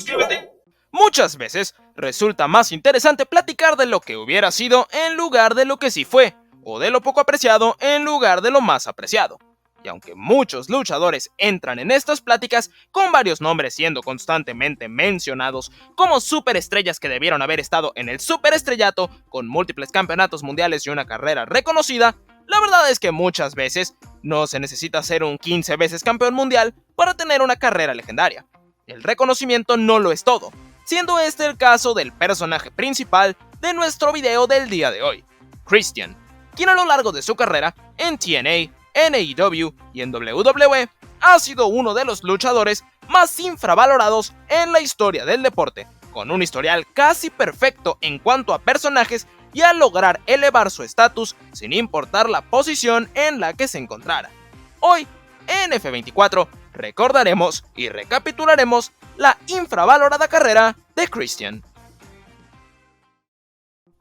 suscríbete. Muchas veces resulta más interesante platicar de lo que hubiera sido en lugar de lo que sí fue, o de lo poco apreciado en lugar de lo más apreciado. Y aunque muchos luchadores entran en estas pláticas con varios nombres siendo constantemente mencionados como superestrellas que debieron haber estado en el superestrellato con múltiples campeonatos mundiales y una carrera reconocida, la verdad es que muchas veces no se necesita ser un 15 veces campeón mundial para tener una carrera legendaria. El reconocimiento no lo es todo, siendo este el caso del personaje principal de nuestro video del día de hoy, Christian, quien a lo largo de su carrera en TNA, en AEW y en WWE ha sido uno de los luchadores más infravalorados en la historia del deporte, con un historial casi perfecto en cuanto a personajes y a lograr elevar su estatus sin importar la posición en la que se encontrara. Hoy, en F24, recordaremos y recapitularemos la infravalorada carrera de Christian.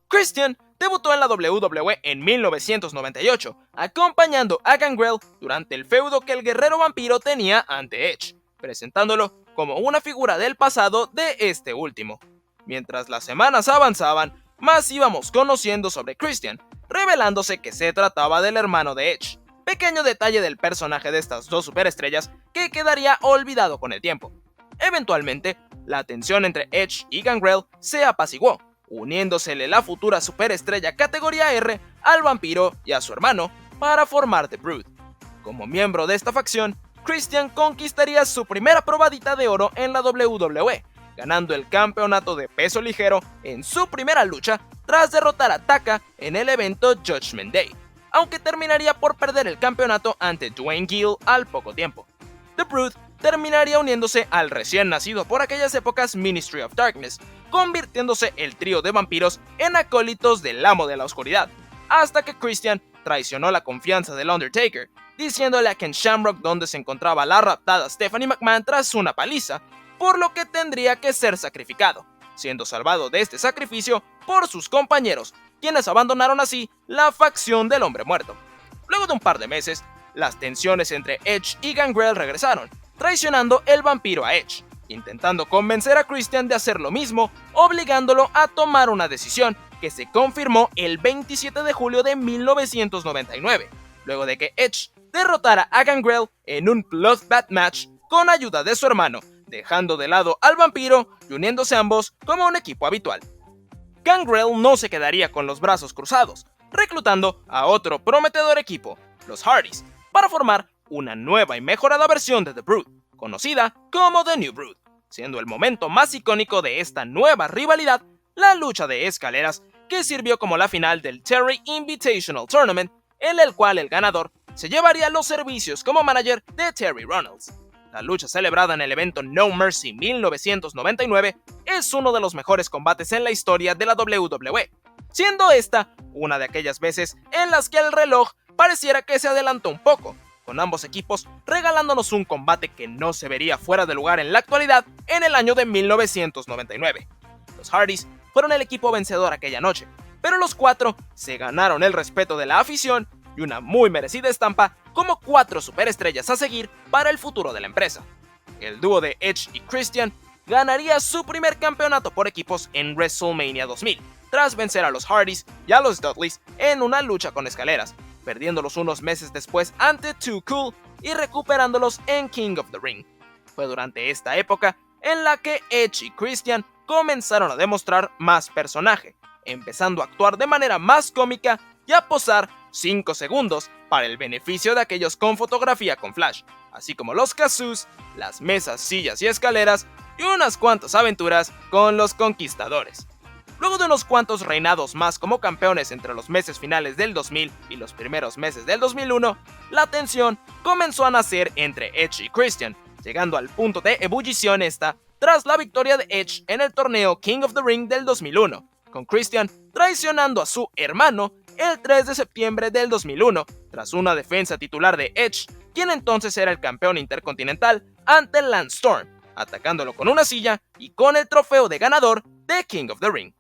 Christian debutó en la WWE en 1998, acompañando a Gangrel durante el feudo que el guerrero vampiro tenía ante Edge, presentándolo como una figura del pasado de este último. Mientras las semanas avanzaban, más íbamos conociendo sobre Christian, revelándose que se trataba del hermano de Edge, pequeño detalle del personaje de estas dos superestrellas que quedaría olvidado con el tiempo. Eventualmente, la tensión entre Edge y Gangrel se apaciguó, uniéndosele la futura superestrella categoría R al vampiro y a su hermano para formar The Brood. Como miembro de esta facción, Christian conquistaría su primera probadita de oro en la WWE, ganando el campeonato de peso ligero en su primera lucha tras derrotar a Taka en el evento Judgment Day, aunque terminaría por perder el campeonato ante Dwayne Gill al poco tiempo. The Brood terminaría uniéndose al recién nacido por aquellas épocas Ministry of Darkness, convirtiéndose el trío de vampiros en acólitos del amo de la oscuridad, hasta que Christian traicionó la confianza del Undertaker, diciéndole a Ken Shamrock dónde se encontraba la raptada Stephanie McMahon tras una paliza, por lo que tendría que ser sacrificado, siendo salvado de este sacrificio por sus compañeros, quienes abandonaron así la facción del hombre muerto. Luego de un par de meses, las tensiones entre Edge y Gangrel regresaron, traicionando el vampiro a Edge, intentando convencer a Christian de hacer lo mismo, obligándolo a tomar una decisión que se confirmó el 27 de julio de 1999, luego de que Edge derrotara a Gangrel en un Bloodbath match con ayuda de su hermano, dejando de lado al vampiro y uniéndose ambos como un equipo habitual. Gangrel no se quedaría con los brazos cruzados, reclutando a otro prometedor equipo, los Hardys, para formar una nueva y mejorada versión de The Brood, conocida como The New Brood, siendo el momento más icónico de esta nueva rivalidad la lucha de escaleras que sirvió como la final del Terry Invitational Tournament, en el cual el ganador se llevaría los servicios como manager de Terry Runnels. La lucha celebrada en el evento No Mercy 1999 es uno de los mejores combates en la historia de la WWE, siendo esta una de aquellas veces en las que el reloj pareciera que se adelantó un poco, con ambos equipos regalándonos un combate que no se vería fuera de lugar en la actualidad en el año de 1999. Los Hardys fueron el equipo vencedor aquella noche, pero los cuatro se ganaron el respeto de la afición y una muy merecida estampa como cuatro superestrellas a seguir para el futuro de la empresa. El dúo de Edge y Christian ganaría su primer campeonato por equipos en WrestleMania 2000, tras vencer a los Hardys y a los Dudleys en una lucha con escaleras, perdiéndolos unos meses después ante Too Cool y recuperándolos en King of the Ring. Fue durante esta época en la que Edge y Christian comenzaron a demostrar más personaje, empezando a actuar de manera más cómica y a posar 5 segundos para el beneficio de aquellos con fotografía con flash, así como los kazoos, las mesas, sillas y escaleras y unas cuantas aventuras con los conquistadores. Luego de unos cuantos reinados más como campeones entre los meses finales del 2000 y los primeros meses del 2001, la tensión comenzó a nacer entre Edge y Christian, llegando al punto de ebullición esta tras la victoria de Edge en el torneo King of the Ring del 2001, con Christian traicionando a su hermano el 3 de septiembre del 2001, tras una defensa titular de Edge, quien entonces era el campeón intercontinental ante Lance Storm, atacándolo con una silla y con el trofeo de ganador de King of the Ring.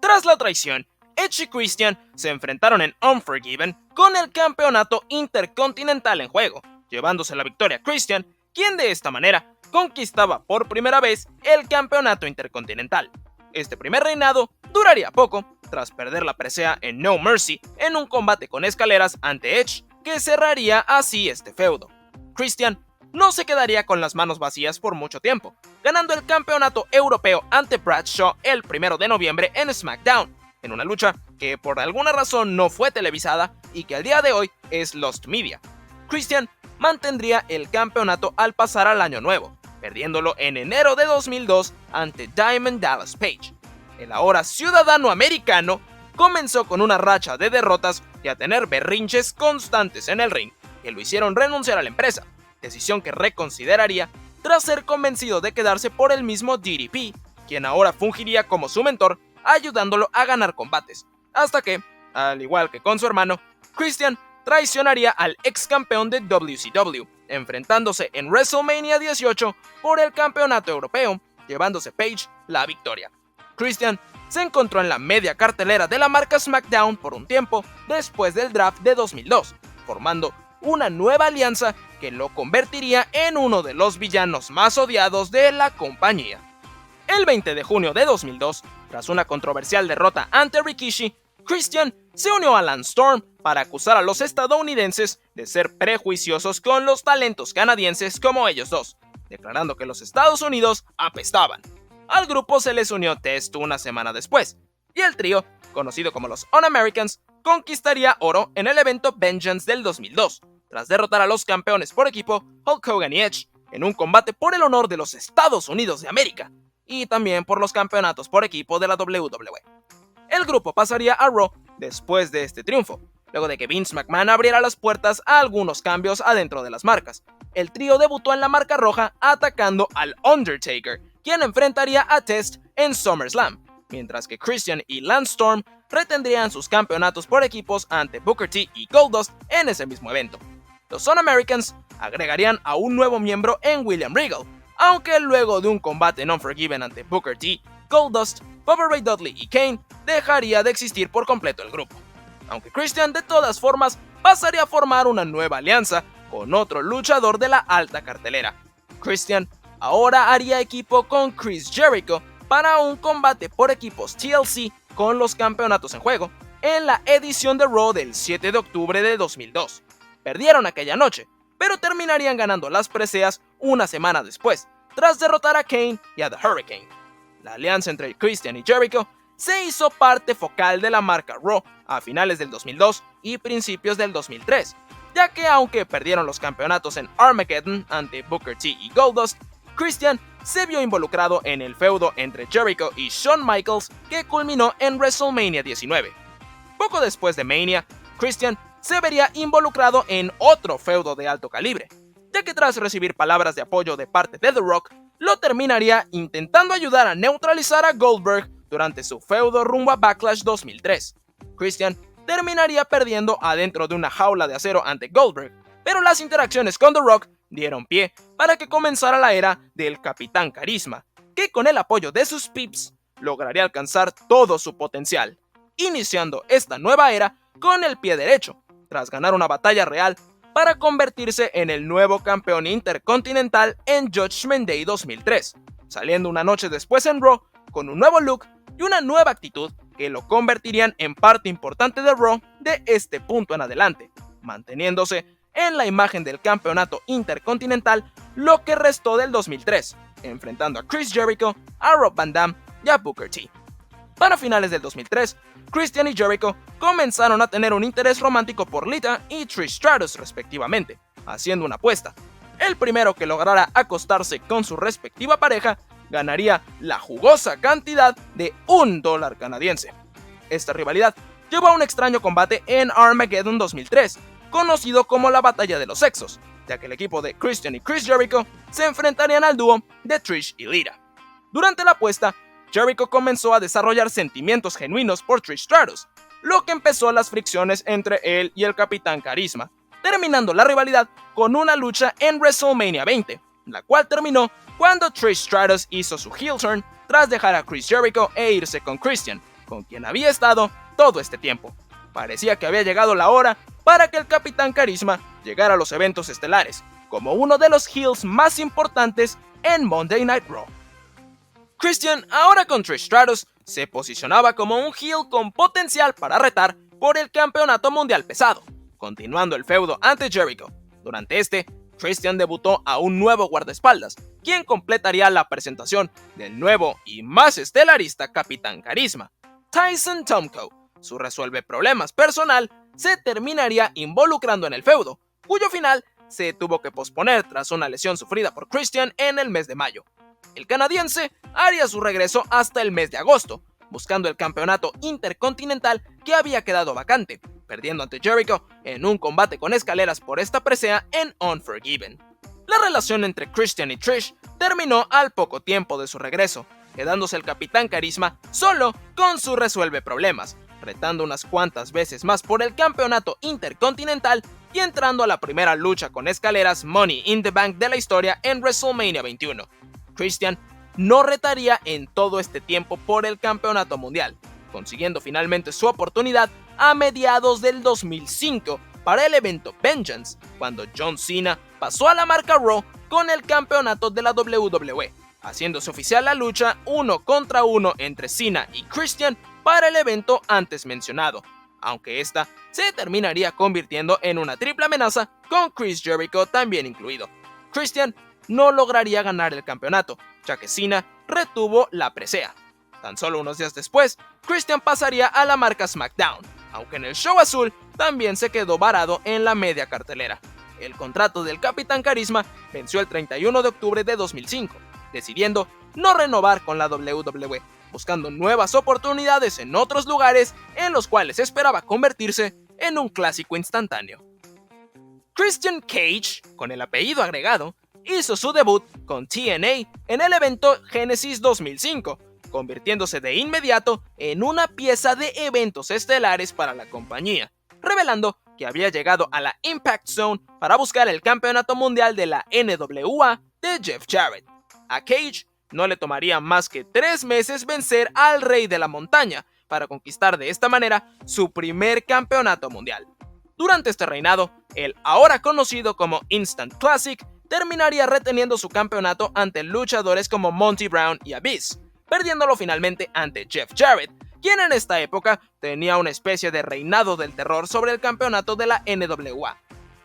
Tras la traición, Edge y Christian se enfrentaron en Unforgiven con el campeonato intercontinental en juego, llevándose la victoria a Christian, quien de esta manera conquistaba por primera vez el campeonato intercontinental. Este primer reinado duraría poco, tras perder la presea en No Mercy en un combate con escaleras ante Edge, que cerraría así este feudo. Christian no se quedaría con las manos vacías por mucho tiempo, ganando el campeonato europeo ante Bradshaw el 1 de noviembre en SmackDown, en una lucha que por alguna razón no fue televisada y que al día de hoy es Lost Media. Christian mantendría el campeonato al pasar al año nuevo, perdiéndolo en enero de 2002 ante Diamond Dallas Page. El ahora ciudadano americano comenzó con una racha de derrotas y a tener berrinches constantes en el ring, que lo hicieron renunciar a la empresa, decisión que reconsideraría tras ser convencido de quedarse por el mismo DDP, quien ahora fungiría como su mentor, ayudándolo a ganar combates, hasta que, al igual que con su hermano, Christian traicionaría al ex campeón de WCW, enfrentándose en WrestleMania 18 por el campeonato europeo, llevándose Page la victoria. Christian se encontró en la media cartelera de la marca SmackDown por un tiempo después del draft de 2002, formando una nueva alianza que lo convertiría en uno de los villanos más odiados de la compañía. El 20 de junio de 2002, tras una controversial derrota ante Rikishi, Christian se unió a Lance Storm para acusar a los estadounidenses de ser prejuiciosos con los talentos canadienses como ellos dos, declarando que los Estados Unidos apestaban. Al grupo se les unió Test una semana después, y el trío, conocido como los Un-Americans, conquistaría oro en el evento Vengeance del 2002, tras derrotar a los campeones por equipo Hulk Hogan y Edge en un combate por el honor de los Estados Unidos de América, y también por los campeonatos por equipo de la WWE. El grupo pasaría a Raw después de este triunfo, luego de que Vince McMahon abriera las puertas a algunos cambios adentro de las marcas. El trío debutó en la marca roja atacando al Undertaker, quien enfrentaría a Test en SummerSlam, mientras que Christian y Lance Storm retendrían sus campeonatos por equipos ante Booker T y Goldust en ese mismo evento. Los Un-Americans agregarían a un nuevo miembro en William Regal, aunque luego de un combate en Unforgiven ante Booker T, Goldust, Bubba Ray Dudley y Kane dejaría de existir por completo el grupo. Aunque Christian de todas formas pasaría a formar una nueva alianza con otro luchador de la alta cartelera. Christian ahora haría equipo con Chris Jericho para un combate por equipos TLC con los campeonatos en juego en la edición de Raw del 7 de octubre de 2002. Perdieron aquella noche, pero terminarían ganando las preseas una semana después, tras derrotar a Kane y a The Hurricane. La alianza entre Christian y Jericho se hizo parte focal de la marca Raw a finales del 2002 y principios del 2003, ya que aunque perdieron los campeonatos en Armageddon ante Booker T y Goldust, Christian se vio involucrado en el feudo entre Jericho y Shawn Michaels que culminó en WrestleMania 19. Poco después de Mania, Christian se vería involucrado en otro feudo de alto calibre, ya que tras recibir palabras de apoyo de parte de The Rock, lo terminaría intentando ayudar a neutralizar a Goldberg durante su feudo rumbo a Backlash 2003. Christian terminaría perdiendo adentro de una jaula de acero ante Goldberg, pero las interacciones con The Rock dieron pie para que comenzara la era del Capitán Carisma, que con el apoyo de sus pips lograría alcanzar todo su potencial, iniciando esta nueva era con el pie derecho, tras ganar una batalla real para convertirse en el nuevo campeón intercontinental en Judgment Day 2003, saliendo una noche después en Raw con un nuevo look y una nueva actitud que lo convertirían en parte importante de Raw de este punto en adelante, manteniéndose en la imagen del campeonato intercontinental lo que restó del 2003, enfrentando a Chris Jericho, a Rob Van Dam y a Booker T. Para finales del 2003, Christian y Jericho comenzaron a tener un interés romántico por Lita y Trish Stratus respectivamente, haciendo una apuesta. El primero que lograra acostarse con su respectiva pareja ganaría la jugosa cantidad de $1 canadiense. Esta rivalidad llevó a un extraño combate en Armageddon 2003, conocido como la Batalla de los Sexos, ya que el equipo de Christian y Chris Jericho se enfrentarían al dúo de Trish y Lita. Durante la apuesta, Jericho comenzó a desarrollar sentimientos genuinos por Trish Stratus, lo que empezó las fricciones entre él y el Capitán Carisma, terminando la rivalidad con una lucha en WrestleMania 20, la cual terminó cuando Trish Stratus hizo su heel turn tras dejar a Chris Jericho e irse con Christian, con quien había estado todo este tiempo. Parecía que había llegado la hora para que el Capitán Carisma llegara a los eventos estelares, como uno de los heels más importantes en Monday Night Raw. Christian, ahora con Trish Stratus, se posicionaba como un heel con potencial para retar por el campeonato mundial pesado, continuando el feudo ante Jericho. Durante este, Christian debutó a un nuevo guardaespaldas, quien completaría la presentación del nuevo y más estelarista Capitán Carisma, Tyson Tomko. Su resuelve problemas personal se terminaría involucrando en el feudo, cuyo final se tuvo que posponer tras una lesión sufrida por Christian en el mes de mayo. El canadiense haría su regreso hasta el mes de agosto, buscando el campeonato intercontinental que había quedado vacante, perdiendo ante Jericho en un combate con escaleras por esta presea en Unforgiven. La relación entre Christian y Trish terminó al poco tiempo de su regreso, quedándose el Capitán Carisma solo con su resuelve problemas, retando unas cuantas veces más por el campeonato intercontinental y entrando a la primera lucha con escaleras Money in the Bank de la historia en WrestleMania 21. Christian no retaría en todo este tiempo por el campeonato mundial, consiguiendo finalmente su oportunidad a mediados del 2005 para el evento Vengeance, cuando John Cena pasó a la marca Raw con el campeonato de la WWE, haciéndose oficial la lucha 1 contra 1 entre Cena y Christian para el evento antes mencionado, aunque esta se terminaría convirtiendo en una triple amenaza con Chris Jericho también incluido. Christian no lograría ganar el campeonato, ya que Cena retuvo la presea. Tan solo unos días después, Christian pasaría a la marca SmackDown, aunque en el show azul también se quedó varado en la media cartelera. El contrato del Capitán Carisma venció el 31 de octubre de 2005, decidiendo no renovar con la WWE, buscando nuevas oportunidades en otros lugares en los cuales esperaba convertirse en un clásico instantáneo. Christian Cage, con el apellido agregado, hizo su debut con TNA en el evento Genesis 2005, convirtiéndose de inmediato en una pieza de eventos estelares para la compañía, revelando que había llegado a la Impact Zone para buscar el campeonato mundial de la NWA de Jeff Jarrett. A Cage no le tomaría más que 3 meses vencer al Rey de la Montaña para conquistar de esta manera su primer campeonato mundial. Durante este reinado, el ahora conocido como Instant Classic terminaría reteniendo su campeonato ante luchadores como Monty Brown y Abyss, perdiéndolo finalmente ante Jeff Jarrett, quien en esta época tenía una especie de reinado del terror sobre el campeonato de la NWA.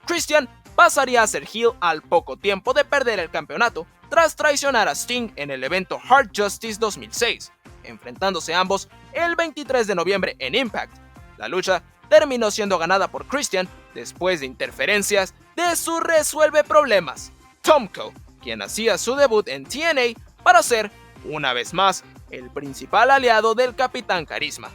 Christian pasaría a ser heel al poco tiempo de perder el campeonato, tras traicionar a Sting en el evento Hard Justice 2006, enfrentándose ambos el 23 de noviembre en Impact. La lucha terminó siendo ganada por Christian después de interferencias de su resuelve problemas, Tomko, quien hacía su debut en TNA para ser, una vez más, el principal aliado del Capitán Carisma.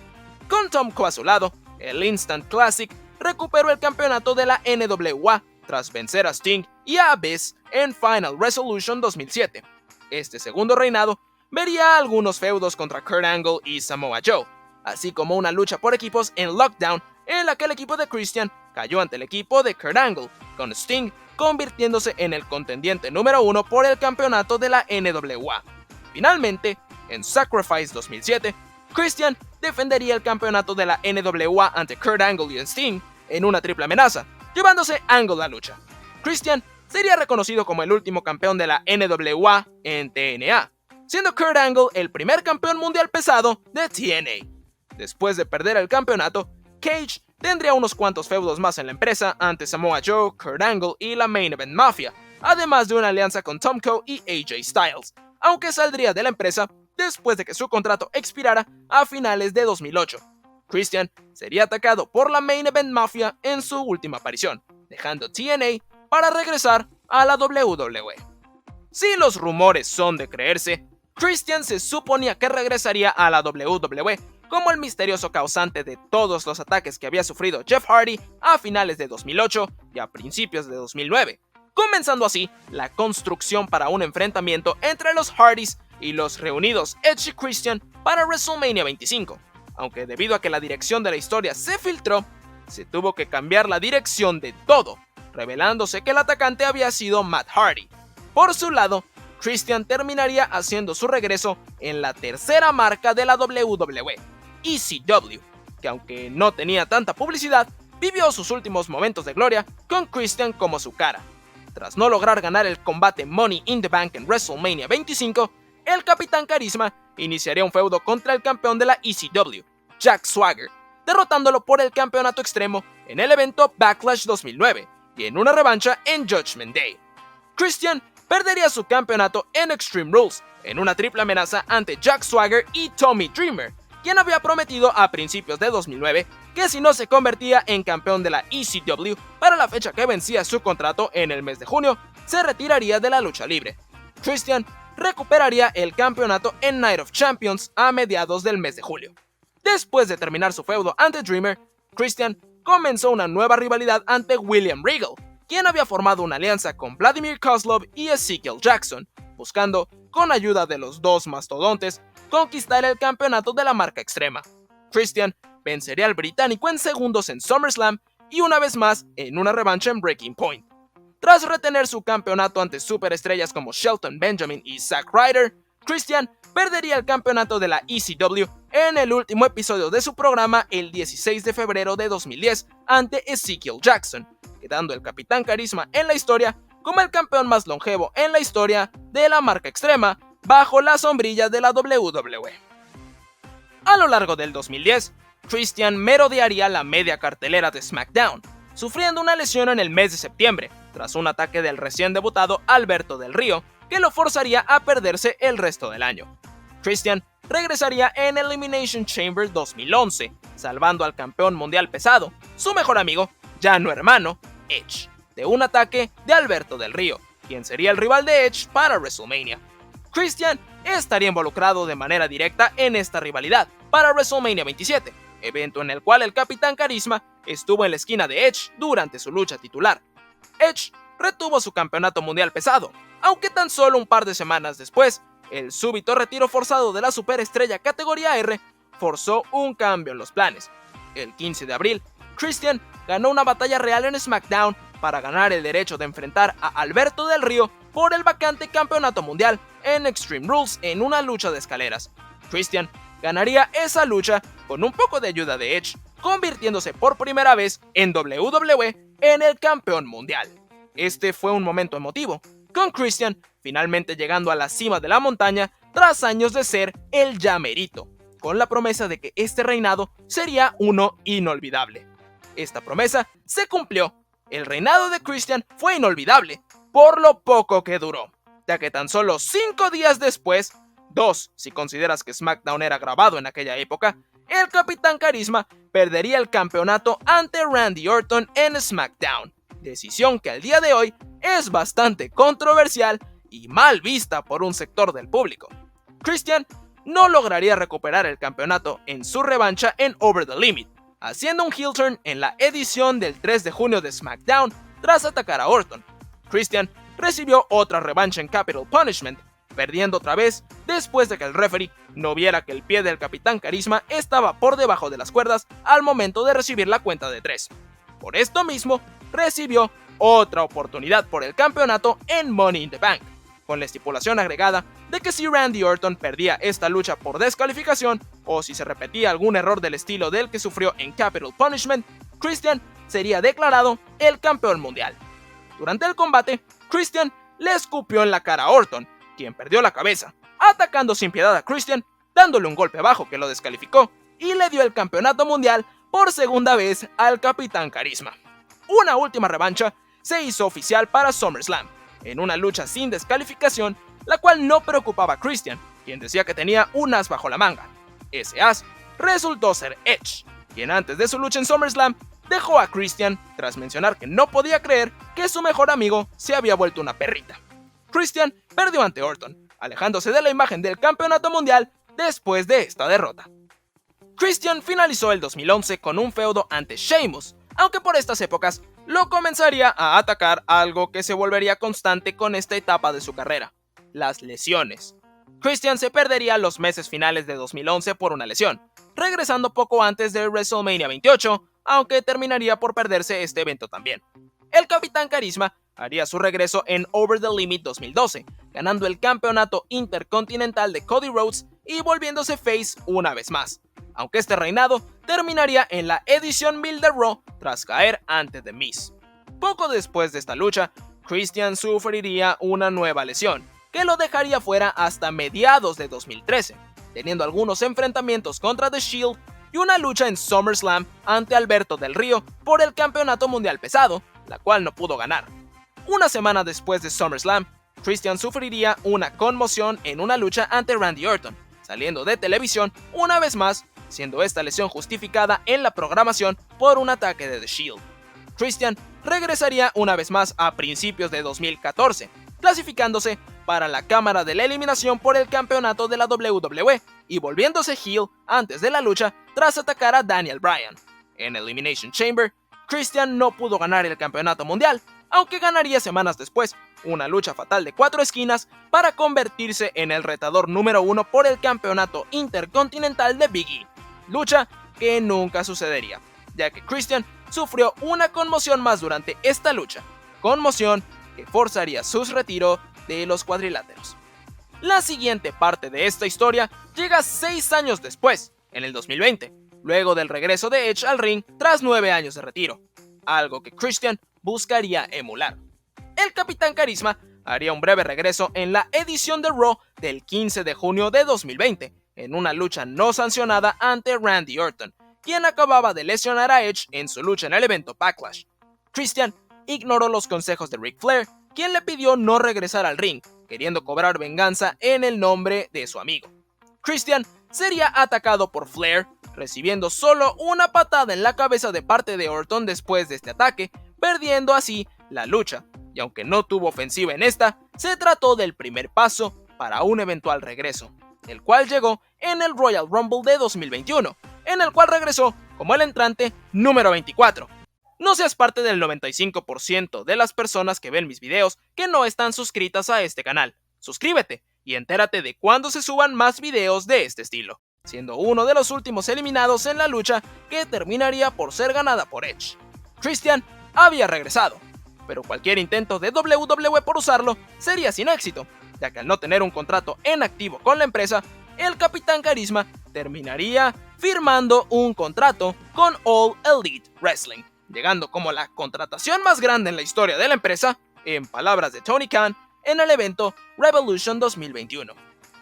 Con Tomko a su lado, el Instant Classic recuperó el campeonato de la NWA tras vencer a Sting y a Abyss en Final Resolution 2007. Este segundo reinado vería algunos feudos contra Kurt Angle y Samoa Joe, así como una lucha por equipos en Lockdown en la que el equipo de Christian cayó ante el equipo de Kurt Angle, con Sting convirtiéndose en el contendiente número 1 por el campeonato de la NWA. Finalmente, en Sacrifice 2007, Christian defendería el campeonato de la NWA ante Kurt Angle y Sting en una triple amenaza, llevándose Angle la lucha. Christian sería reconocido como el último campeón de la NWA en TNA, siendo Kurt Angle el primer campeón mundial pesado de TNA. Después de perder el campeonato, Cage tendría unos cuantos feudos más en la empresa ante Samoa Joe, Kurt Angle y la Main Event Mafia, además de una alianza con Tomko y AJ Styles, aunque saldría de la empresa después de que su contrato expirara a finales de 2008. Christian sería atacado por la Main Event Mafia en su última aparición, dejando TNA para regresar a la WWE. Si los rumores son de creerse, Christian se suponía que regresaría a la WWE como el misterioso causante de todos los ataques que había sufrido Jeff Hardy a finales de 2008 y a principios de 2009, comenzando así la construcción para un enfrentamiento entre los Hardys y los reunidos Edge y Christian para WrestleMania 25, aunque debido a que la dirección de la historia se filtró, se tuvo que cambiar la dirección de todo, revelándose que el atacante había sido Matt Hardy. Por su lado, Christian terminaría haciendo su regreso en la tercera marca de la WWE, ECW, que aunque no tenía tanta publicidad, vivió sus últimos momentos de gloria con Christian como su cara. tras no lograr ganar el combate Money in the Bank en WrestleMania 25, el Capitán Carisma iniciaría un feudo contra el campeón de la ECW, Jack Swagger, derrotándolo por el campeonato extremo en el evento Backlash 2009 y en una revancha en Judgment Day. Christian perdería su campeonato en Extreme Rules en una triple amenaza ante Jack Swagger y Tommy Dreamer, quien había prometido a principios de 2009 que si no se convertía en campeón de la ECW para la fecha que vencía su contrato en el mes de junio, se retiraría de la lucha libre. Christian recuperaría el campeonato en Night of Champions a mediados del mes de julio. Después de terminar su feudo ante Dreamer, Christian comenzó una nueva rivalidad ante William Regal, quien había formado una alianza con Vladimir Kozlov y Ezekiel Jackson, buscando, con ayuda de los dos mastodontes, conquistar el campeonato de la marca extrema. Christian vencería al británico en segundos en SummerSlam y una vez más en una revancha en Breaking Point. Tras retener su campeonato ante superestrellas como Shelton Benjamin y Zack Ryder, Christian perdería el campeonato de la ECW en el último episodio de su programa el 16 de febrero de 2010 ante Ezekiel Jackson, quedando el Capitán Carisma en la historia como el campeón más longevo en la historia de la marca extrema bajo la sombrilla de la WWE. A lo largo del 2010, Christian merodearía la media cartelera de SmackDown, sufriendo una lesión en el mes de septiembre, tras un ataque del recién debutado Alberto Del Río, que lo forzaría a perderse el resto del año. Christian regresaría en Elimination Chamber 2011, salvando al campeón mundial pesado, su mejor amigo, ya no hermano, Edge, de un ataque de Alberto Del Río, quien sería el rival de Edge para WrestleMania. Christian estaría involucrado de manera directa en esta rivalidad para WrestleMania 27, evento en el cual el Capitán Carisma estuvo en la esquina de Edge durante su lucha titular. Edge retuvo su campeonato mundial pesado, aunque tan solo un par de semanas después, el súbito retiro forzado de la superestrella categoría R forzó un cambio en los planes. El 15 de abril, Christian ganó una batalla real en SmackDown para ganar el derecho de enfrentar a Alberto Del Río por el vacante campeonato mundial en Extreme Rules en una lucha de escaleras. Christian ganaría esa lucha con un poco de ayuda de Edge, convirtiéndose por primera vez en WWE en el campeón mundial. Este fue un momento emotivo, con Christian finalmente llegando a la cima de la montaña tras años de ser el llamerito, con la promesa de que este reinado sería uno inolvidable. Esta promesa se cumplió. El reinado de Christian fue inolvidable, por lo poco que duró, ya que tan solo 5 días después, 2 si consideras que SmackDown era grabado en aquella época, el Capitán Carisma perdería el campeonato ante Randy Orton en SmackDown, decisión que al día de hoy es bastante controversial y mal vista por un sector del público. Christian no lograría recuperar el campeonato en su revancha en Over the Limit, haciendo un heel turn en la edición del 3 de junio de SmackDown tras atacar a Orton. Christian recibió otra revancha en Capital Punishment, perdiendo otra vez después de que el referee no viera que el pie del Capitán Carisma estaba por debajo de las cuerdas al momento de recibir la cuenta de 3. Por esto mismo, recibió otra oportunidad por el campeonato en Money in the Bank, con la estipulación agregada de que si Randy Orton perdía esta lucha por descalificación o si se repetía algún error del estilo del que sufrió en Capital Punishment, Christian sería declarado el campeón mundial. Durante el combate, Christian le escupió en la cara a Orton, quien perdió la cabeza, atacando sin piedad a Christian, dándole un golpe bajo que lo descalificó y le dio el campeonato mundial por segunda vez al Capitán Carisma. Una última revancha se hizo oficial para SummerSlam, en una lucha sin descalificación, la cual no preocupaba a Christian, quien decía que tenía un as bajo la manga. Ese as resultó ser Edge, quien antes de su lucha en SummerSlam dejó a Christian tras mencionar que no podía creer que su mejor amigo se había vuelto una perrita. Christian perdió ante Orton, alejándose de la imagen del campeonato mundial después de esta derrota. Christian finalizó el 2011 con un feudo ante Sheamus, aunque por estas épocas lo comenzaría a atacar algo que se volvería constante con esta etapa de su carrera: las lesiones. Christian se perdería los meses finales de 2011 por una lesión, regresando poco antes de WrestleMania 28, aunque terminaría por perderse este evento también. El Capitán Carisma haría su regreso en Over the Limit 2012, ganando el campeonato intercontinental de Cody Rhodes y volviéndose face una vez más, aunque este reinado terminaría en la edición 1000 de Raw tras caer ante The Miz. Poco después de esta lucha, Christian sufriría una nueva lesión, que lo dejaría fuera hasta mediados de 2013, teniendo algunos enfrentamientos contra The Shield y una lucha en SummerSlam ante Alberto Del Rio por el Campeonato Mundial Pesado, la cual no pudo ganar. Una semana después de SummerSlam, Christian sufriría una conmoción en una lucha ante Randy Orton, saliendo de televisión una vez más, siendo esta lesión justificada en la programación por un ataque de The Shield. Christian regresaría una vez más a principios de 2014, clasificándose para la cámara de la eliminación por el campeonato de la WWE y volviéndose heel antes de la lucha tras atacar a Daniel Bryan. En Elimination Chamber, Christian no pudo ganar el campeonato mundial, aunque ganaría semanas después una lucha fatal de 4 esquinas para convertirse en el retador número 1 por el campeonato intercontinental de Big E, lucha que nunca sucedería, ya que Christian sufrió una conmoción más durante esta lucha, conmoción que forzaría su retiro de los cuadriláteros. La siguiente parte de esta historia llega 6 años después, en el 2020, luego del regreso de Edge al ring tras 9 años de retiro, algo que Christian buscaría emular. El Capitán Carisma haría un breve regreso en la edición de Raw del 15 de junio de 2020, en una lucha no sancionada ante Randy Orton, quien acababa de lesionar a Edge en su lucha en el evento Backlash. Christian ignoró los consejos de Ric Flair, quien le pidió no regresar al ring, queriendo cobrar venganza en el nombre de su amigo. Christian sería atacado por Flair, recibiendo solo una patada en la cabeza de parte de Orton después de este ataque, perdiendo así la lucha, y aunque no tuvo ofensiva en esta, se trató del primer paso para un eventual regreso, el cual llegó en el Royal Rumble de 2021, en el cual regresó como el entrante número 24. No seas parte del 95% de las personas que ven mis videos que no están suscritas a este canal. Suscríbete y entérate de cuando se suban más videos de este estilo, siendo uno de los últimos eliminados en la lucha que terminaría por ser ganada por Edge. Christian había regresado, pero cualquier intento de WWE por usarlo sería sin éxito, ya que al no tener un contrato en activo con la empresa, el Capitán Carisma terminaría firmando un contrato con All Elite Wrestling, llegando como la contratación más grande en la historia de la empresa, en palabras de Tony Khan, en el evento Revolution 2021.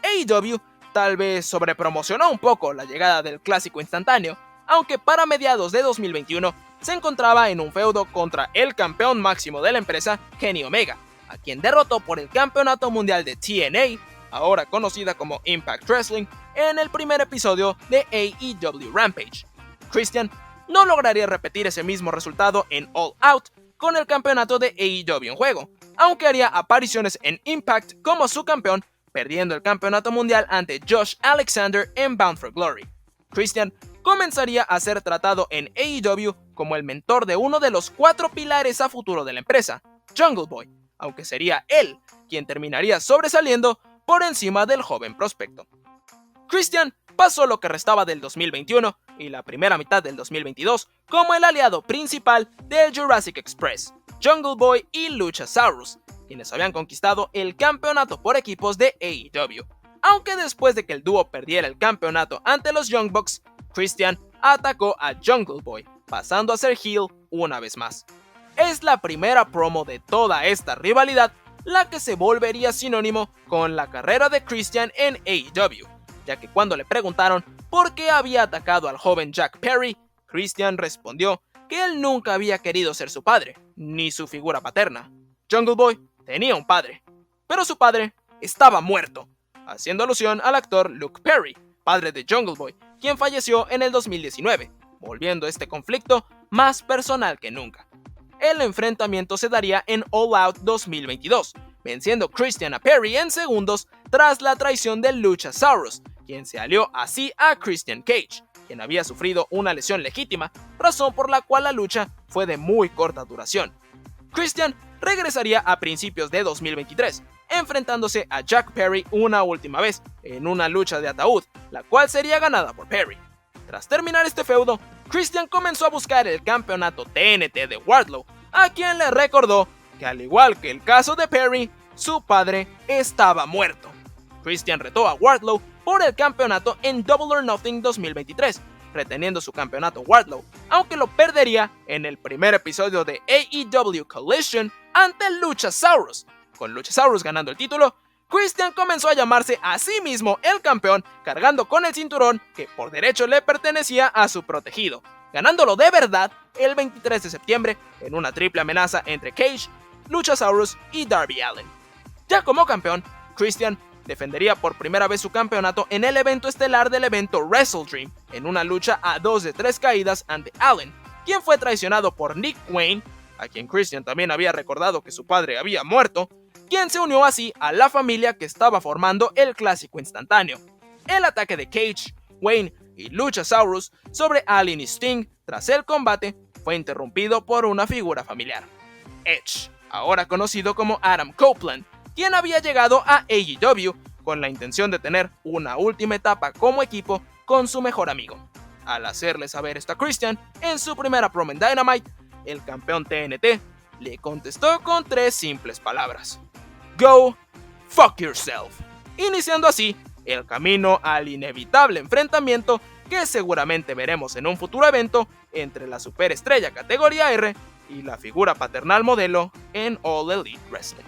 AEW tal vez sobrepromocionó un poco la llegada del clásico instantáneo, aunque para mediados de 2021 se encontraba en un feudo contra el campeón máximo de la empresa, Kenny Omega, a quien derrotó por el campeonato mundial de TNA, ahora conocida como Impact Wrestling, en el primer episodio de AEW Rampage. Christian no lograría repetir ese mismo resultado en All Out con el campeonato de AEW en juego, aunque haría apariciones en Impact como su campeón, perdiendo el campeonato mundial ante Josh Alexander en Bound for Glory. Christian comenzaría a ser tratado en AEW como el mentor de uno de los 4 pilares a futuro de la empresa, Jungle Boy, aunque sería él quien terminaría sobresaliendo por encima del joven prospecto. Christian pasó lo que restaba del 2021 y la primera mitad del 2022 como el aliado principal del Jurassic Express, Jungle Boy y Luchasaurus, quienes habían conquistado el campeonato por equipos de AEW. Aunque después de que el dúo perdiera el campeonato ante los Young Bucks, Christian atacó a Jungle Boy, pasando a ser heel una vez más. Es la primera promo de toda esta rivalidad la que se volvería sinónimo con la carrera de Christian en AEW, ya que cuando le preguntaron por qué había atacado al joven Jack Perry, Christian respondió que él nunca había querido ser su padre, ni su figura paterna. Jungle Boy tenía un padre, pero su padre estaba muerto, haciendo alusión al actor Luke Perry, padre de Jungle Boy, quien falleció en el 2019, volviendo este conflicto más personal que nunca. El enfrentamiento se daría en All Out 2022, venciendo Christian a Perry en segundos tras la traición de Luchasaurus, quien se alió así a Christian Cage, quien había sufrido una lesión legítima, razón por la cual la lucha fue de muy corta duración. Christian regresaría a principios de 2023, enfrentándose a Jack Perry una última vez en una lucha de ataúd, la cual sería ganada por Perry. Tras terminar este feudo, Christian comenzó a buscar el campeonato TNT de Wardlow, a quien le recordó que al igual que el caso de Perry, su padre estaba muerto. Christian retó a Wardlow por el campeonato en Double or Nothing 2023, reteniendo su campeonato Wardlow, aunque lo perdería en el primer episodio de AEW Collision ante Luchasaurus. Con Luchasaurus ganando el título, Christian comenzó a llamarse a sí mismo el campeón, cargando con el cinturón que por derecho le pertenecía a su protegido, ganándolo de verdad el 23 de septiembre en una triple amenaza entre Cage, Luchasaurus y Darby Allin. Ya como campeón, Christian defendería por primera vez su campeonato en el evento estelar del evento Wrestle Dream, en una lucha a 2 de 3 caídas ante Allin, quien fue traicionado por Nick Wayne, a quien Christian también había recordado que su padre había muerto, quien se unió así a la familia que estaba formando el clásico instantáneo. El ataque de Cage, Wayne y Luchasaurus sobre Allin y Sting tras el combate fue interrumpido por una figura familiar, Edge, ahora conocido como Adam Copeland, quien había llegado a AEW con la intención de tener una última etapa como equipo con su mejor amigo. Al hacerle saber esto a Christian en su primera promo en Dynamite, el campeón TNT le contestó con 3 simples palabras: Go fuck yourself, iniciando así el camino al inevitable enfrentamiento que seguramente veremos en un futuro evento entre la superestrella categoría R y la figura paternal modelo en All Elite Wrestling.